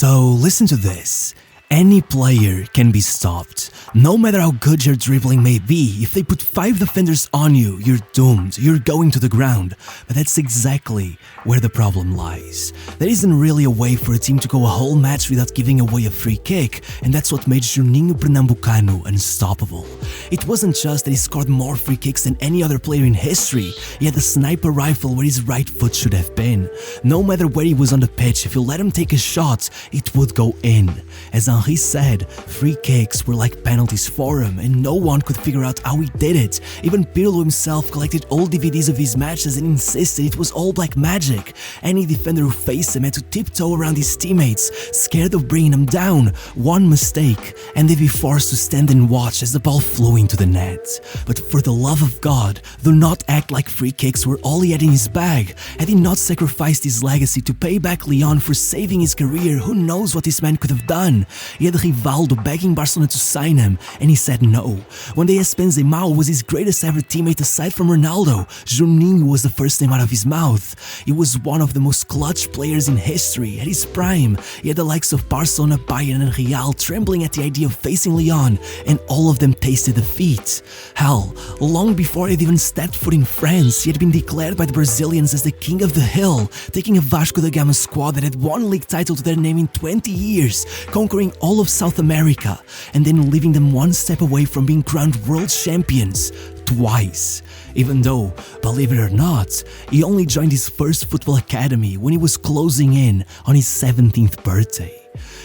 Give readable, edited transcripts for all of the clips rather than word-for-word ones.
So listen to this. Any player can be stopped. No matter how good your dribbling may be, if they put 5 defenders on you, you're doomed, you're going to the ground. But that's exactly where the problem lies. There isn't really a way for a team to go a whole match without giving away a free kick, and that's what made Juninho Pernambucano unstoppable. It wasn't just that he scored more free kicks than any other player in history, he had the sniper rifle where his right foot should have been. No matter where he was on the pitch, if you let him take a shot, it would go in. As Henry said, free kicks were like penalties for him, and no one could figure out how he did it. Even Pirlo himself collected old DVDs of his matches and insisted it was all black magic. Any defender who faced him had to tiptoe around his teammates, scared of bringing them down. One mistake, and they'd be forced to stand and watch as the ball flew into the net. But for the love of God, do not act like free kicks were all he had in his bag. Had he not sacrificed his legacy to pay back Lyon for saving his career, who knows what this man could have done. He had Rivaldo begging Barcelona to sign him, and he said no. One day Benzema was his greatest ever teammate aside from Ronaldo. Juninho was the first name out of his mouth. He was one of the most clutch players in history. At his prime, he had the likes of Barcelona, Bayern and Real trembling at the idea of facing Lyon, and all of them tasted defeat. Hell, long before he had even stepped foot in France, he had been declared by the Brazilians as the king of the hill, taking a Vasco da Gama squad that had one league title to their name in 20 years, conquering all of South America, and then leaving them one step away from being crowned world champions twice. Even though, believe it or not, he only joined his first football academy when he was closing in on his 17th birthday.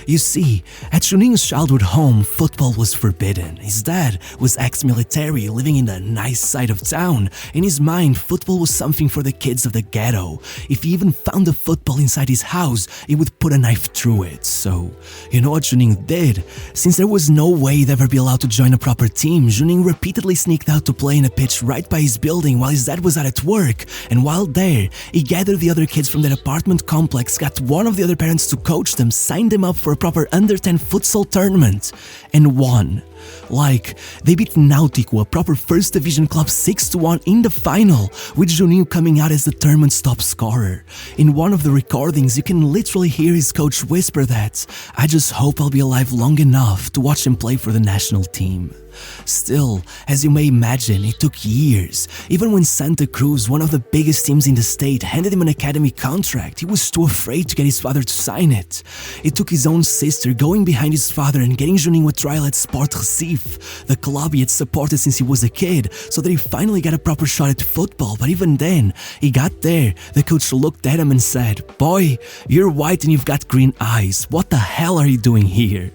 You see, at Juninho's childhood home, football was forbidden. His dad was ex-military, living in the nice side of town. In his mind, football was something for the kids of the ghetto. If he even found a football inside his house, he would put a knife through it. So, you know what Juninho did? Since there was no way he'd ever be allowed to join a proper team, Juninho repeatedly sneaked out to play in a pitch right by his building while his dad was out at work. And while there, he gathered the other kids from their apartment complex, got one of the other parents to coach them, signed them up for a proper under 10 futsal tournament, and won. Like, they beat Náutico, a proper first division club, 6-1 in the final, with Juninho coming out as the tournament's top scorer. In one of the recordings, you can literally hear his coach whisper that, "I just hope I'll be alive long enough to watch him play for the national team." Still, as you may imagine, it took years. Even when Santa Cruz, one of the biggest teams in the state, handed him an academy contract, he was too afraid to get his father to sign it. It took his own sister going behind his father and getting Juninho a trial at Sport Recife, the club he had supported since he was a kid, so that he finally got a proper shot at football. But even then, he got there, the coach looked at him and said, "Boy, you're white and you've got green eyes. What the hell are you doing here?"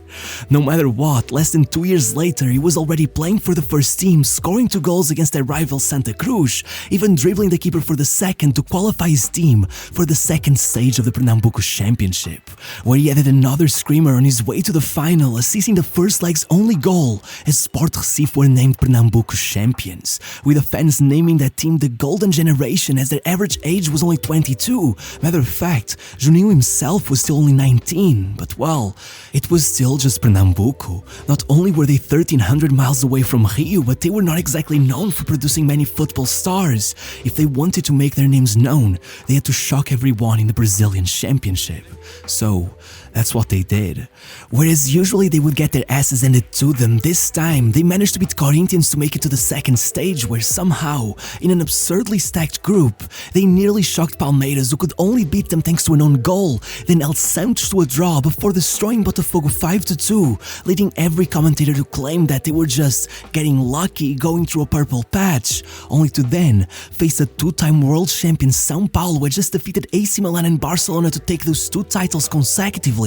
No matter what, less than 2 years later, he was already playing for the first team, scoring 2 goals against their rival Santa Cruz, even dribbling the keeper for the second to qualify his team for the second stage of the Pernambuco Championship, where he added another screamer on his way to the final, assisting the first leg's only goal as Sport Recife were named Pernambuco champions, with the fans naming that team the Golden Generation as their average age was only 22. Matter of fact, Juninho himself was still only 19, but well, it was still just Pernambuco. Not only were they 1,300 miles away from Rio, but they were not exactly known for producing many football stars. If they wanted to make their names known, they had to shock everyone in the Brazilian Championship. So, that's what they did. Whereas usually they would get their asses handed to them, this time they managed to beat Corinthians to make it to the second stage, where somehow, in an absurdly stacked group, they nearly shocked Palmeiras, who could only beat them thanks to an own goal, then held Santos to a draw before destroying Botafogo 5-2, leading every commentator to claim that they were just getting lucky going through a purple patch, only to then face a 2-time world champion São Paulo, who had just defeated AC Milan and Barcelona to take those 2 titles consecutively,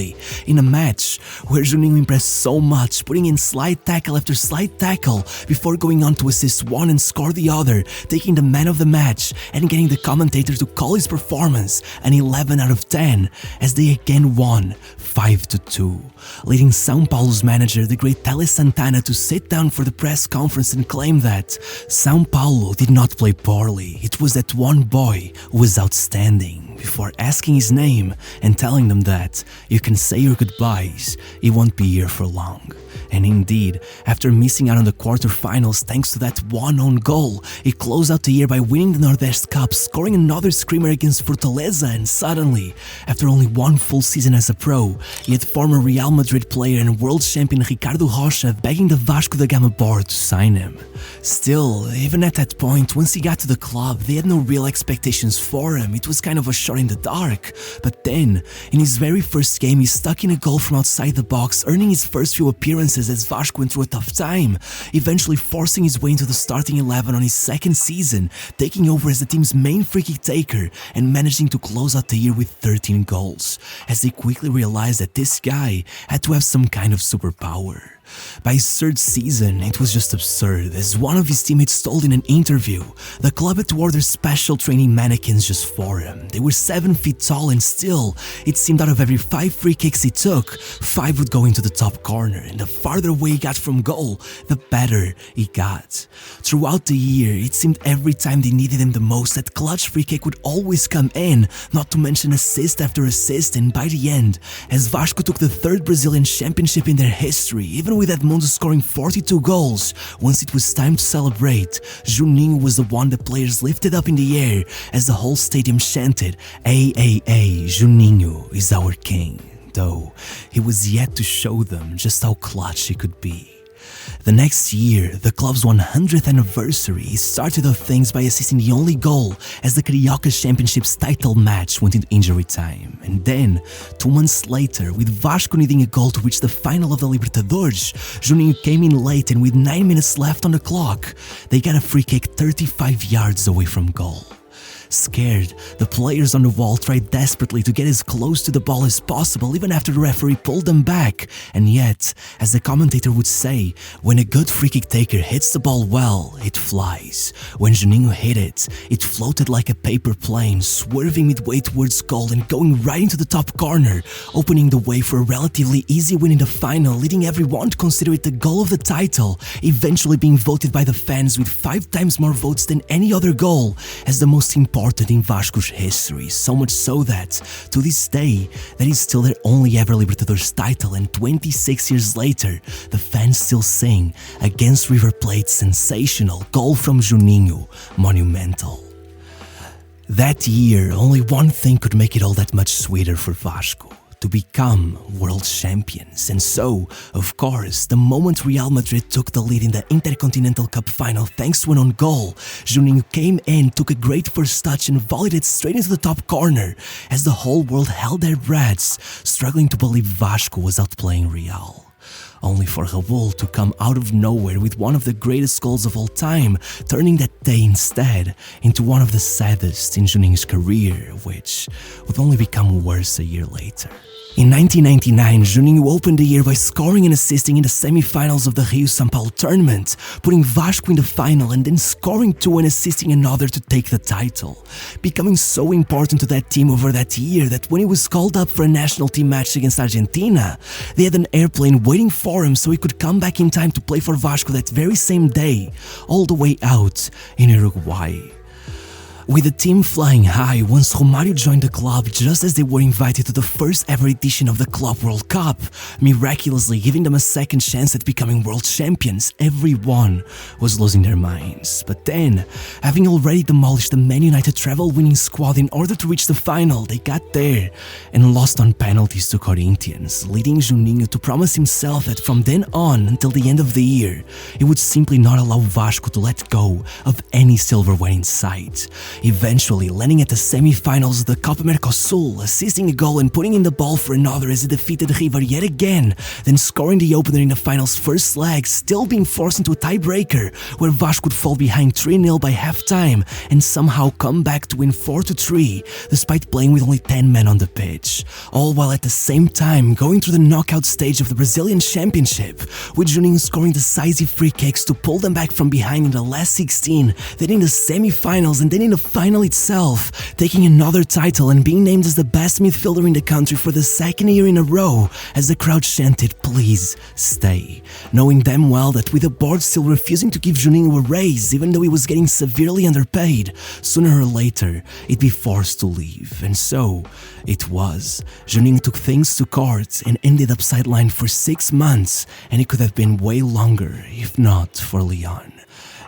in a match where Juninho impressed so much, putting in slide tackle after slide tackle before going on to assist one and score the other, taking the man of the match and getting the commentator to call his performance an 11 out of 10 as they again won 5-2, leading São Paulo's manager, the great Tele Santana, to sit down for the press conference and claim that São Paulo did not play poorly, it was that one boy who was outstanding. long before asking his name and telling them that you can say your goodbyes, he won't be here for long. And indeed, after missing out on the quarterfinals thanks to that one own goal, he closed out the year by winning the Nordeste Cup, scoring another screamer against Fortaleza, and suddenly, after only one full season as a pro, he had former Real Madrid player and world champion Ricardo Rocha begging the Vasco da Gama board to sign him. Still, even at that point, once he got to the club, they had no real expectations for him. It was kind of a shot in the dark. But then, in his very first game, he stuck in a goal from outside the box, earning his first few appearances as Vasco went through a tough time, eventually forcing his way into the starting 11 on his second season, taking over as the team's main free-kick taker and managing to close out the year with 13 goals, as they quickly realized that this guy had to have some kind of superpower. By his third season, it was just absurd, as one of his teammates told in an interview, the club had to order special training mannequins just for him. They were 7 feet tall, and still, it seemed out of every 5 free kicks he took, 5 would go into the top corner, and the farther away he got from goal, the better he got. Throughout the year, it seemed every time they needed him the most, that clutch free kick would always come in, not to mention assist after assist, and by the end, as Vasco took the 3rd Brazilian championship in their history, even with Edmundo scoring 42 goals, once it was time to celebrate, Juninho was the one the players lifted up in the air as the whole stadium chanted, "AAA, Juninho is our king," though he was yet to show them just how clutch he could be. The next year, the club's 100th anniversary, he started off things by assisting the only goal as the Carioca Championship's title match went into injury time. And then, 2 months later, with Vasco needing a goal to reach the final of the Libertadores, Juninho came in late, and with 9 minutes left on the clock, they got a free kick 35 yards away from goal. Scared, the players on the wall tried desperately to get as close to the ball as possible even after the referee pulled them back, and yet, as the commentator would say, when a good free kick taker hits the ball well, it flies. When Juninho hit it, it floated like a paper plane, swerving midway towards goal and going right into the top corner, opening the way for a relatively easy win in the final, leading everyone to consider it the goal of the title, eventually being voted by the fans with 5 times more votes than any other goal as the most important in Vasco's history, so much so that, to this day, that is still their only ever Libertadores title, and 26 years later, the fans still sing against River Plate's sensational goal from Juninho, monumental. That year, only one thing could make it all that much sweeter for Vasco: to become world champions. And so, of course, the moment Real Madrid took the lead in the Intercontinental Cup final thanks to an own goal, Juninho came in, took a great first touch and volleyed it straight into the top corner as the whole world held their breaths, struggling to believe Vasco was outplaying Real. Only for Raul to come out of nowhere with one of the greatest goals of all time, turning that day instead into one of the saddest in Juninho's career, which would only become worse a year later. In 1999, Juninho opened the year by scoring and assisting in the semi-finals of the Rio-São Paulo tournament, putting Vasco in the final and then scoring 2 and assisting another to take the title, becoming so important to that team over that year that when he was called up for a national team match against Argentina, they had an airplane waiting for him so he could come back in time to play for Vasco that very same day, all the way out in Uruguay. With the team flying high, once Romário joined the club just as they were invited to the first ever edition of the Club World Cup, miraculously giving them a second chance at becoming world champions, everyone was losing their minds. But then, having already demolished the Man United treble-winning squad in order to reach the final, they got there and lost on penalties to Corinthians, leading Juninho to promise himself that from then on until the end of the year, he would simply not allow Vasco to let go of any silverware in sight, eventually landing at the semi-finals of the Copa Mercosul, assisting a goal and putting in the ball for another as he defeated River yet again, then scoring the opener in the final's first leg, still being forced into a tiebreaker where Vasco would fall behind 3-0 by halftime and somehow come back to win 4-3 despite playing with only 10 men on the pitch, all while at the same time going through the knockout stage of the Brazilian Championship, with Juninho scoring decisive free kicks to pull them back from behind in the last 16, then in the semi-finals and then in the final itself, taking another title and being named as the best midfielder in the country for the second year in a row as the crowd chanted, "Please stay," knowing damn well that with the board still refusing to give Juninho a raise even though he was getting severely underpaid, sooner or later he'd be forced to leave. And so it was. Juninho took things to court and ended up sidelined for 6 months, and it could have been way longer if not for Lyon.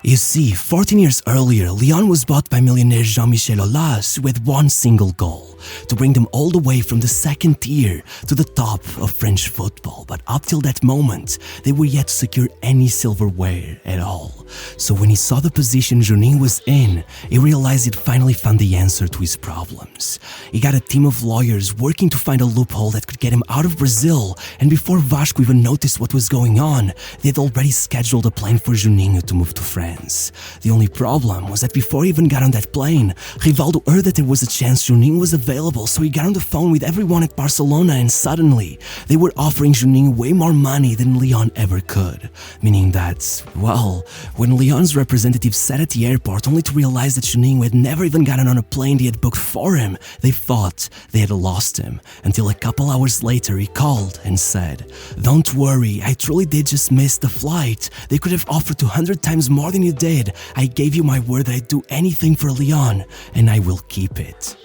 You see, 14 years earlier, Lyon was bought by millionaire Jean-Michel Aulas, who had one single goal: to bring them all the way from the second tier to the top of French football. But up till that moment, they were yet to secure any silverware at all. So when he saw the position Juninho was in, he realized he'd finally found the answer to his problems. He got a team of lawyers working to find a loophole that could get him out of Brazil, and before Vasco even noticed what was going on, they'd already scheduled a plane for Juninho to move to France. The only problem was that before he even got on that plane, Rivaldo heard that there was a chance Juninho was available, so he got on the phone with everyone at Barcelona, and suddenly they were offering Juninho way more money than Lyon ever could. Meaning that, well, when Lyon's representative sat at the airport only to realize that Juninho had never even gotten on a plane they had booked for him, they thought they had lost him, until a couple hours later he called and said, "Don't worry, I truly did just miss the flight. They could have offered 200 times more than you did. I gave you my word that I'd do anything for Lyon, and I will keep it."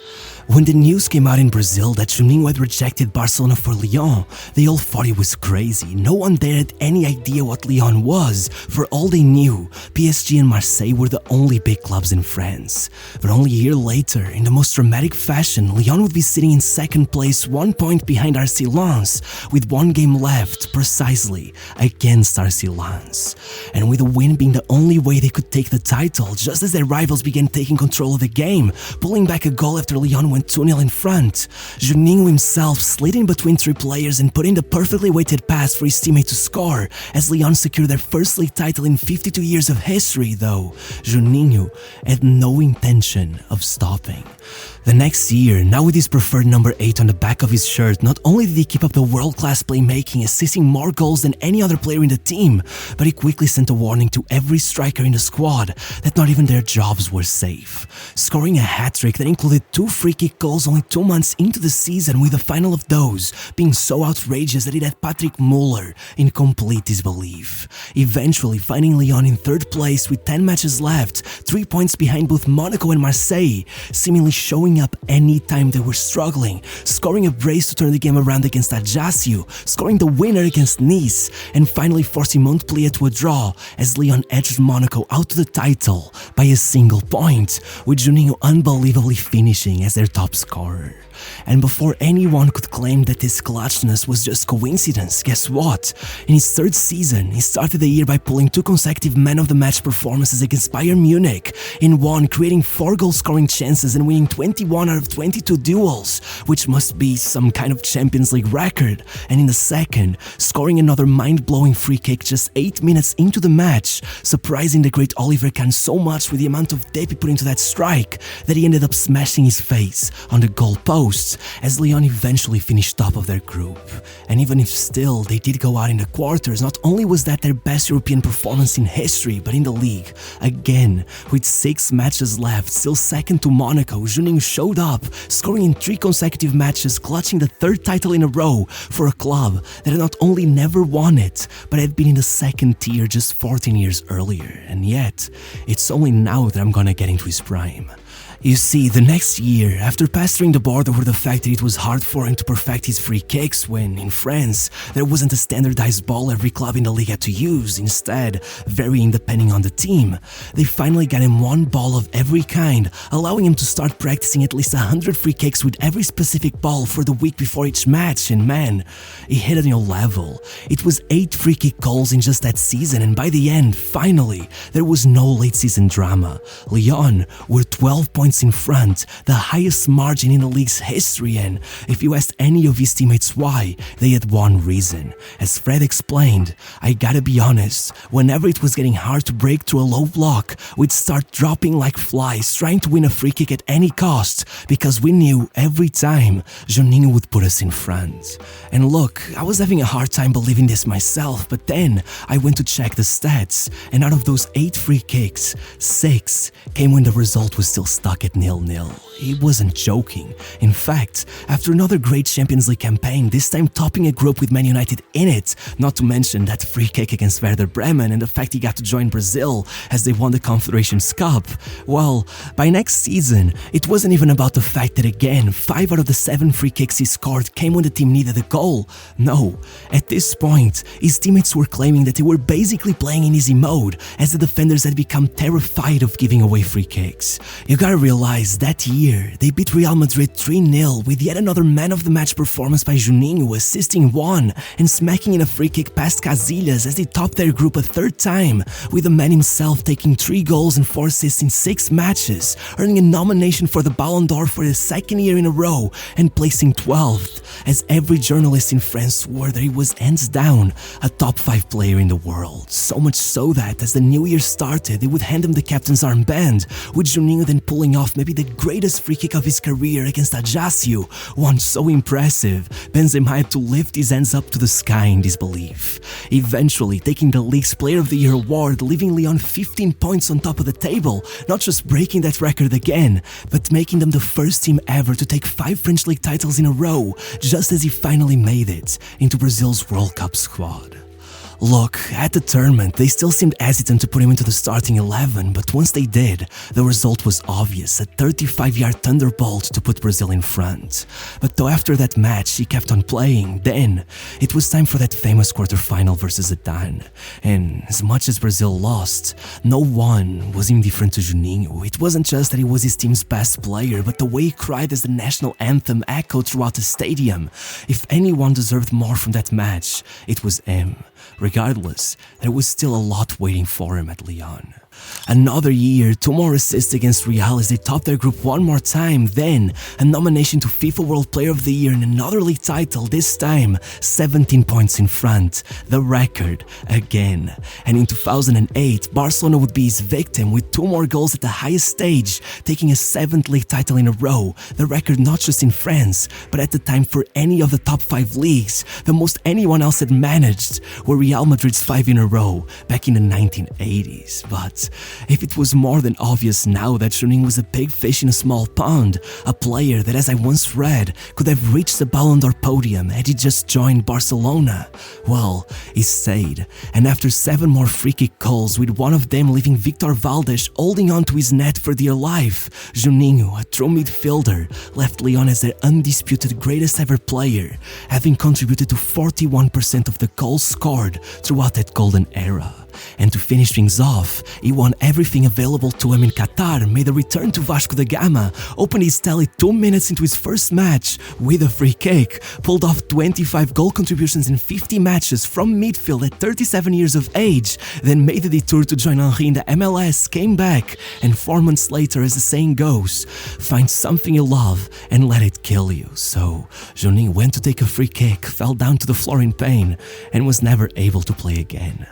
When the news came out in Brazil that Juninho had rejected Barcelona for Lyon, they all thought he was crazy. No one there had any idea what Lyon was. For all they knew, PSG and Marseille were the only big clubs in France. But only a year later, in the most dramatic fashion, Lyon would be sitting in second place, 1 point behind RC Lens, with 1 game left, precisely against RC Lens. And with a win being the only way they could take the title, just as their rivals began taking control of the game, pulling back a goal after Lyon went 2-0 in front, Juninho himself slid in between 3 players and put in the perfectly weighted pass for his teammate to score, as Lyon secured their first league title in 52 years of history. Though Juninho had no intention of stopping. The next year, now with his preferred number 8 on the back of his shirt, not only did he keep up the world-class playmaking, assisting more goals than any other player in the team, but he quickly sent a warning to every striker in the squad that not even their jobs were safe, scoring a hat-trick that included 2 free-kick goals only 2 months into the season, with the final of those being so outrageous that it had Patrick Muller in complete disbelief, eventually finding Lyon in 3rd place with 10 matches left, 3 points behind both Monaco and Marseille, seemingly showing up anytime they were struggling, scoring a brace to turn the game around against Ajaccio, scoring the winner against Nice, and finally forcing Montpellier to a draw as Lyon edged Monaco out to the title by a single point, with Juninho unbelievably finishing as their top scorer. And before anyone could claim that this clutchness was just coincidence, guess what? In his 3rd season, he started the year by pulling 2 consecutive man-of-the-match performances against Bayern Munich, in one creating 4 goal-scoring chances and winning 21 out of 22 duels, which must be some kind of Champions League record, and in the second, scoring another mind-blowing free kick just 8 minutes into the match, surprising the great Oliver Kahn so much with the amount of dip he put into that strike that he ended up smashing his face on the goal post, as Lyon eventually finished top of their group. And even if still they did go out in the quarters, not only was that their best European performance in history, but in the league, again, with 6 matches left, still second to Monaco, Juninho showed up, scoring in 3 consecutive matches, clutching the 3rd title in a row for a club that had not only never won it, but had been in the 2nd tier just 14 years earlier. And yet, it's only now that I'm gonna get into his prime. You see, the next year, after pestering the board over the fact that it was hard for him to perfect his free kicks when, in France, there wasn't a standardized ball every club in the league had to use, instead varying depending on the team, they finally got him 1 ball of every kind, allowing him to start practicing at least 100 free kicks with every specific ball for the week before each match, and man, he hit a new level. It was 8 free kick goals in just that season, and by the end, finally, there was no late season drama. Lyon were 12 points in front, the highest margin in the league's history, and if you asked any of his teammates why, they had one reason. As Fred explained, "I gotta be honest, whenever it was getting hard to break through a low block, we'd start dropping like flies, trying to win a free kick at any cost, because we knew every time Juninho would put us in front." And look, I was having a hard time believing this myself, but then I went to check the stats, and out of those 8 free kicks, 6 came when the result was still stuck at 0-0. He wasn't joking. In fact, after another great Champions League campaign, this time topping a group with Man United in it, not to mention that free kick against Werder Bremen and the fact he got to join Brazil as they won the Confederations Cup, well, by next season, it wasn't even about the fact that again, 5 out of the 7 free kicks he scored came when the team needed a goal. No, at this point, his teammates were claiming that they were basically playing in easy mode, as the defenders had become terrified of giving away free kicks. You gotta realize, that year, they beat Real Madrid 3-0 with yet another man-of-the-match performance by Juninho assisting one and smacking in a free kick past Casillas as they topped their group a third time, with the man himself taking 3 goals and 4 assists in 6 matches, earning a nomination for the Ballon d'Or for the 2nd year in a row and placing 12th, as every journalist in France swore that he was hands down a top 5 player in the world. So much so that as the new year started, they would hand him the captain's armband, with Juninho then pulling off maybe the greatest free kick of his career against Ajaccio, one so impressive, Benzema had to lift his hands up to the sky in disbelief, eventually taking the league's Player of the Year award, leaving Lyon 15 points on top of the table, not just breaking that record again, but making them the first team ever to take 5 French league titles in a row, just as he finally made it into Brazil's World Cup squad. Look, at the tournament, they still seemed hesitant to put him into the starting 11, but once they did, the result was obvious, a 35-yard thunderbolt to put Brazil in front. But though after that match he kept on playing, then it was time for that famous quarterfinal versus Zidane. And as much as Brazil lost, no one was indifferent to Juninho. It wasn't just that he was his team's best player, but the way he cried as the national anthem echoed throughout the stadium. If anyone deserved more from that match, it was him. Regardless, there was still a lot waiting for him at Lyon. Another year, 2 more assists against Real as they topped their group one more time, then a nomination to FIFA World Player of the Year and another league title, this time 17 points in front, the record again. And in 2008, Barcelona would be his victim with 2 more goals at the highest stage, taking a 7th league title in a row, the record not just in France, but at the time for any of the top 5 leagues, the most anyone else had managed, were Real Madrid's 5 in a row back in the 1980s. But if it was more than obvious now that Juninho was a big fish in a small pond, a player that, as I once read, could have reached the Ballon d'Or podium had he just joined Barcelona, well, he stayed, and after 7 more free kick goals, with one of them leaving Victor Valdes holding on to his net for dear life, Juninho, a true midfielder, left Lyon as their undisputed greatest ever player, having contributed to 41% of the goals scored throughout that golden era. And to finish things off, he won everything available to him in Qatar, made a return to Vasco da Gama, opened his tally 2 minutes into his first match with a free kick, pulled off 25 goal contributions in 50 matches from midfield at 37 years of age, then made the detour to join Henry in the MLS, came back, and 4 months later, as the saying goes, find something you love and let it kill you. So Juninho went to take a free kick, fell down to the floor in pain, and was never able to play again.